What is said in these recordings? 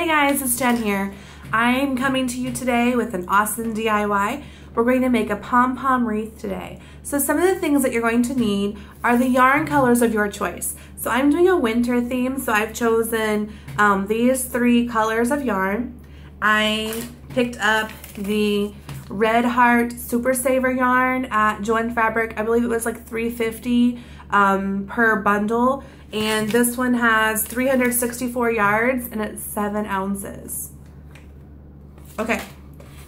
Hey guys, it's Jen here. I'm coming to you today with an awesome DIY. We're going to make a pom pom wreath today. So some of the things that you're going to need are the yarn colors of your choice. So I'm doing a winter theme, so I've chosen these 3 colors of yarn. I picked up the Red Heart Super Saver yarn at Joann Fabric. I believe it was like $3.50 per bundle. And this one has 364 yards and it's 7 ounces. Okay,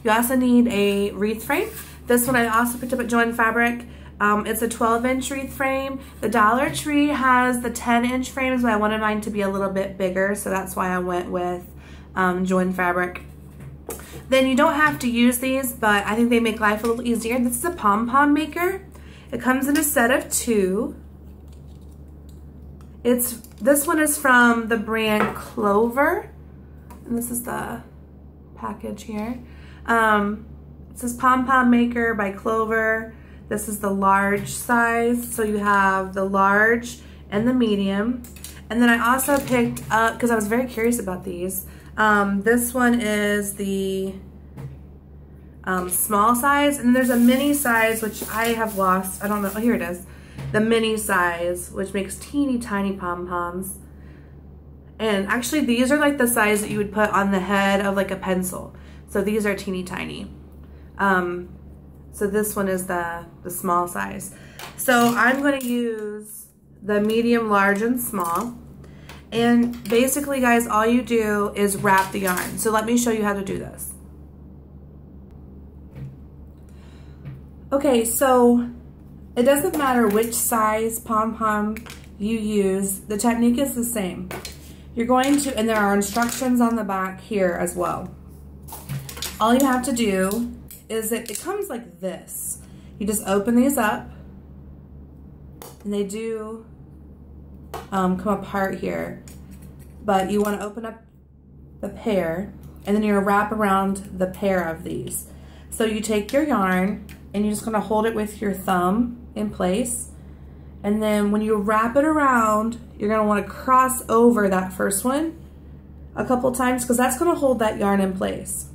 you also need a wreath frame. This one I also picked up at Joann Fabric. It's a 12-inch wreath frame. The Dollar Tree has the 10-inch frames, but I wanted mine to be a little bit bigger, so that's why I went with Joann Fabric. Then you don't have to use these, but I think they make life a little easier. This is a pom-pom maker. It comes in a set of 2. This one is from the brand Clover, and this is the package here. It says Pom Pom Maker by Clover. This is the large size, so you have the large and the medium. And then I also picked up, because I was very curious about these, this one is the small size, and there's a mini size, which I have lost. I don't know. Oh, here it is. The mini size, which makes teeny tiny pom-poms. And actually these are like the size that you would put on the head of like a pencil. So these are teeny tiny. So this one is the small size. So I'm going to use the medium, large, and small. And basically, guys, all you do is wrap the yarn. So let me show you how to do this. Okay, so it doesn't matter which size pom-pom you use, the technique is the same. You're going to, and there are instructions on the back here as well. All you have to do is it comes like this. You just open these up, and they do come apart here. But you want to open up the pair, and then you're going to wrap around the pair of these. So you take your yarn, and you're just going to hold it with your thumb in place, and then when you wrap it around, you're going to want to cross over that first one a couple times, because that's going to hold that yarn in place.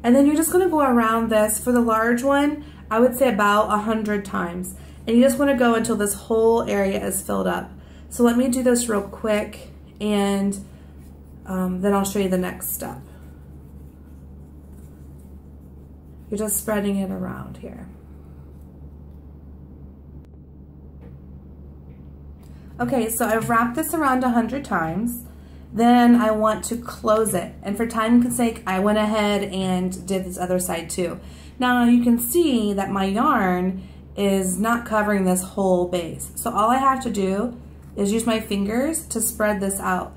And then you're just going to go around this. For the large one, I would say about 100 times, and you just want to go until this whole area is filled up. So let me do this real quick, and then I'll show you the next step. You're just spreading it around here. Okay, so I've wrapped this around 100 times. Then I want to close it. And for time's sake, I went ahead and did this other side too. Now you can see that my yarn is not covering this whole base. So all I have to do is use my fingers to spread this out.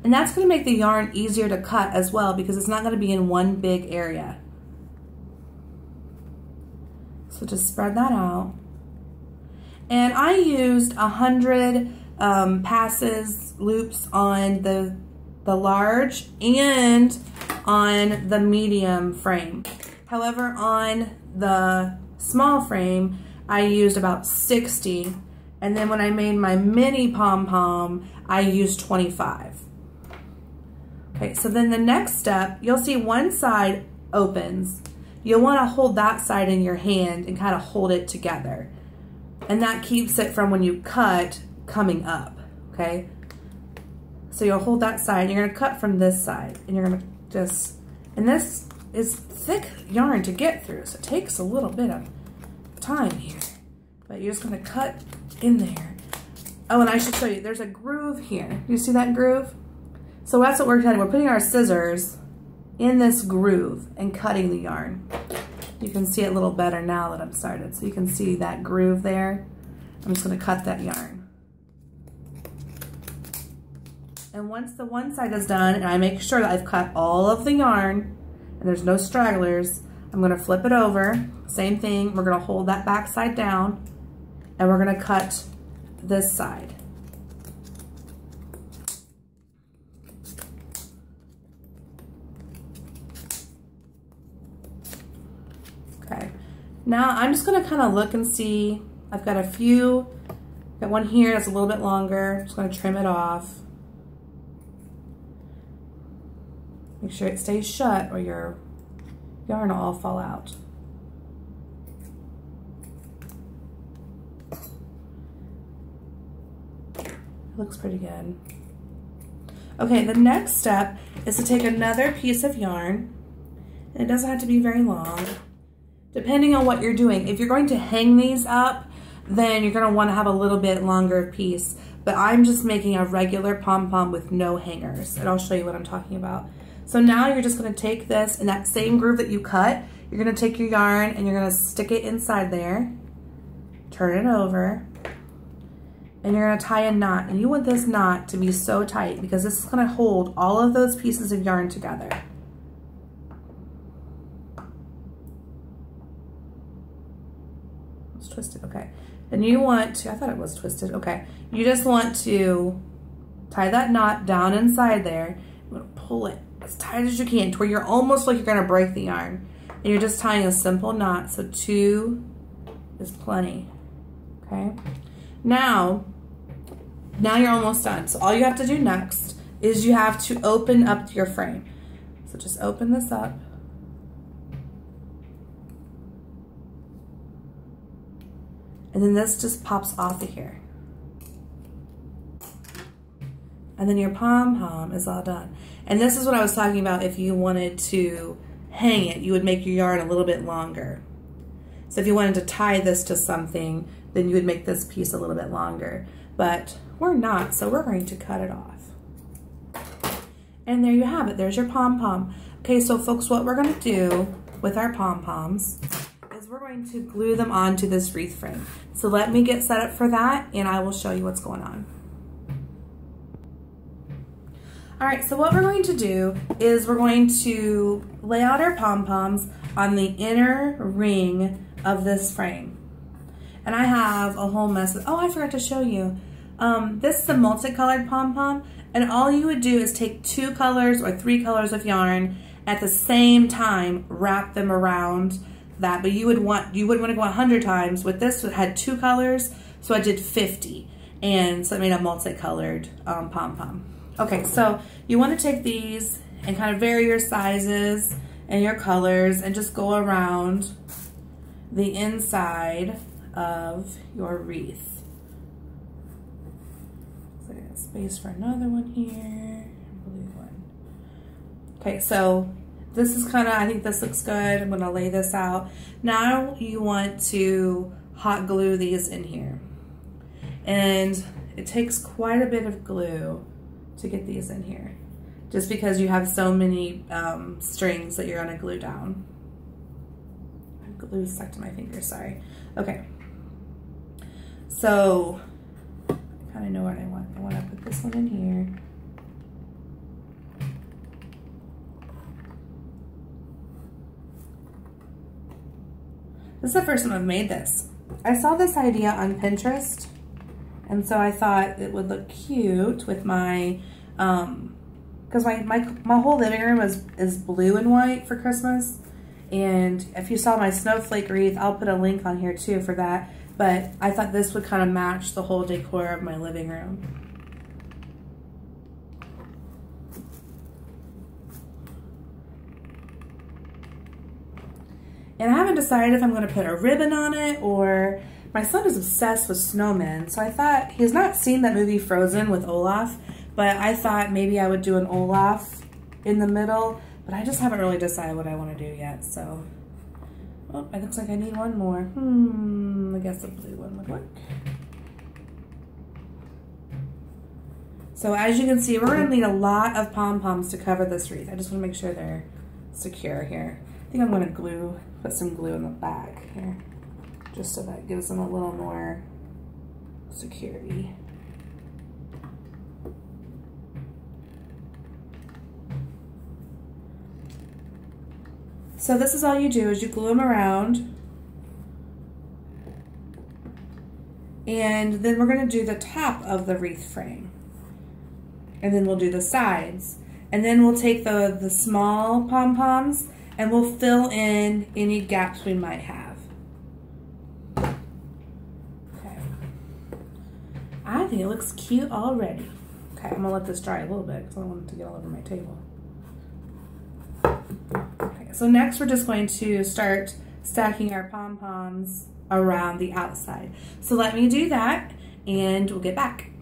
And that's gonna make the yarn easier to cut as well, because it's not gonna be in one big area. So just spread that out. And I used 100 passes, loops on the large and on the medium frame. However, on the small frame, I used about 60. And then when I made my mini pom-pom, I used 25. Okay, so then the next step, you'll see one side opens. You'll want to hold that side in your hand and kind of hold it together. And that keeps it from, when you cut, coming up, okay? So you'll hold that side, you're gonna cut from this side, and you're gonna just, and this is thick yarn to get through, so it takes a little bit of time here. But you're just gonna cut in there. Oh, and I should show you, there's a groove here. You see that groove? So that's what we're doing. We're putting our scissors in this groove and cutting the yarn. You can see it a little better now that I'm started. So you can see that groove there. I'm just gonna cut that yarn. And once the one side is done, and I make sure that I've cut all of the yarn and there's no stragglers, I'm gonna flip it over. Same thing, we're gonna hold that back side down, and we're gonna cut this side. Okay, now I'm just gonna kind of look and see. I've got a few, got one here that's a little bit longer. Just gonna trim it off. Make sure it stays shut or your yarn will all fall out. It looks pretty good. Okay, the next step is to take another piece of yarn, and it doesn't have to be very long, depending on what you're doing. If you're going to hang these up, then you're going to want to have a little bit longer piece, but I'm just making a regular pom-pom with no hangers, and I'll show you what I'm talking about. So now you're just going to take this in that same groove that you cut, you're going to take your yarn and you're going to stick it inside there, turn it over, and you're going to tie a knot. And you want this knot to be so tight because this is going to hold all of those pieces of yarn together. It's twisted, okay. And you want to, I thought it was twisted, okay. You just want to tie that knot down inside there. You want to pull it as tight as you can to where you're almost like you're going to break the yarn. And you're just tying a simple knot, so 2 is plenty, okay? Now you're almost done. So all you have to do next is you have to open up your frame. So just open this up. And then this just pops off of here. And then your pom-pom is all done. And this is what I was talking about. If you wanted to hang it, you would make your yarn a little bit longer. So if you wanted to tie this to something, then you would make this piece a little bit longer. But we're not, so we're going to cut it off. And there you have it. There's your pom-pom. Okay, so folks, what we're going to do with our pom-poms is we're going to glue them onto this wreath frame. So let me get set up for that, and I will show you what's going on. All right, so what we're going to do is we're going to lay out our pom-poms on the inner ring of this frame. And I have a whole mess of, oh, I forgot to show you. This is a multicolored pom-pom, and all you would do is take 2 colors or 3 colors of yarn at the same time, wrap them around that, but you wouldn't want to go 100 times. With this, it had 2 colors, so I did 50, and so I made a multicolored pom-pom. Okay, so you want to take these and kind of vary your sizes and your colors and just go around the inside of your wreath. So I got space for another one here, blue one. Okay, so this is kind of, I think this looks good. I'm gonna lay this out. Now you want to hot glue these in here. And it takes quite a bit of glue to get these in here, just because you have so many strings that you're gonna glue down. Glue stuck to my finger, sorry. Okay, so I kind of know what I want. I want to put this one in here. This is the first time I've made this. I saw this idea on Pinterest, and so I thought it would look cute with my, because my whole living room is blue and white for Christmas. And if you saw my snowflake wreath, I'll put a link on here too for that. But I thought this would kind of match the whole decor of my living room. And I haven't decided if I'm going to put a ribbon on it, or my son is obsessed with snowmen. So I thought, he's not seen that movie Frozen with Olaf, but I thought maybe I would do an Olaf in the middle. But I just haven't really decided what I want to do yet, so. Oh, it looks like I need one more. I guess the blue one would work. So as you can see, we're going to need a lot of pom-poms to cover this wreath. I just want to make sure they're secure here. I think I'm going to put some glue in the back here, just so that gives them a little more security. So this is all you do, is you glue them around. And then we're going to do the top of the wreath frame. And then we'll do the sides. And then we'll take the small pom-poms and we'll fill in any gaps we might have. Okay. I think it looks cute already. Okay, I'm going to let this dry a little bit because I don't want it to get all over my table. So next we're just going to start stacking our pom-poms around the outside. So let me do that and we'll get back.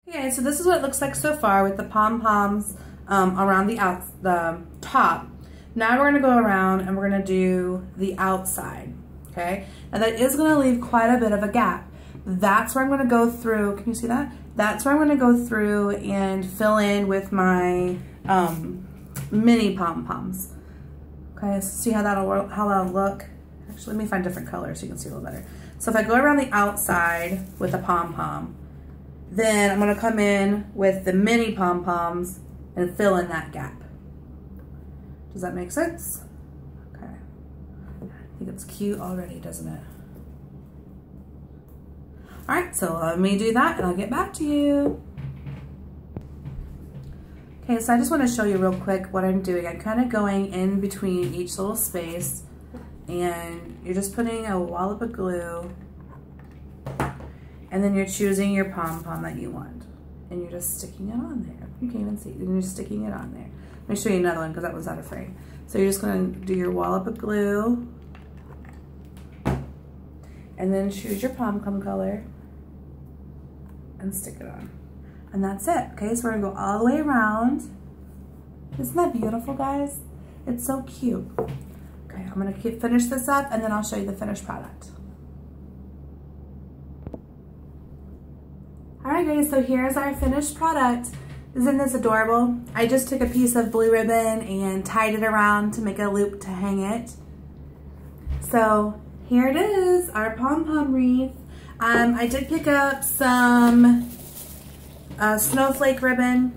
Okay, so this is what it looks like so far with the pom-poms around the top. Now we're gonna go around and we're gonna do the outside, okay? And that is gonna leave quite a bit of a gap. That's where I'm gonna go through, can you see that? That's where I'm gonna go through and fill in with my mini pom-poms. Okay, so see how that'll look? Actually, let me find different colors so you can see a little better. So if I go around the outside with a pom-pom, then I'm gonna come in with the mini pom-poms and fill in that gap. Does that make sense? Okay. I think it's cute already, doesn't it? All right, so let me do that and I'll get back to you. Okay, so I just want to show you real quick what I'm doing. I'm kind of going in between each little space and you're just putting a wallop of glue and then you're choosing your pom-pom that you want and you're just sticking it on there. You can't even see it, and you're sticking it on there. Let me show you another one because that one's out of frame. So you're just going to do your wallop of glue and then choose your pom-pom color and stick it on. And that's it. Okay, so we're gonna go all the way around. Isn't that beautiful, guys? It's so cute. Okay, I'm gonna finish this up and then I'll show you the finished product. All right, guys, so here's our finished product. Isn't this adorable? I just took a piece of blue ribbon and tied it around to make a loop to hang it. So here it is, our Pom Pom wreath. I did pick up some snowflake ribbon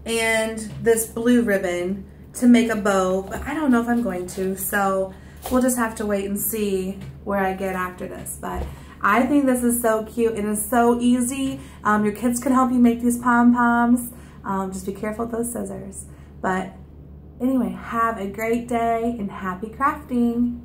and this blue ribbon to make a bow, but I don't know if I'm going to, so we'll just have to wait and see where I get after this. But I think this is so cute. It is so easy. Your kids can help you make these pom-poms. Just be careful with those scissors. But anyway, have a great day and happy crafting.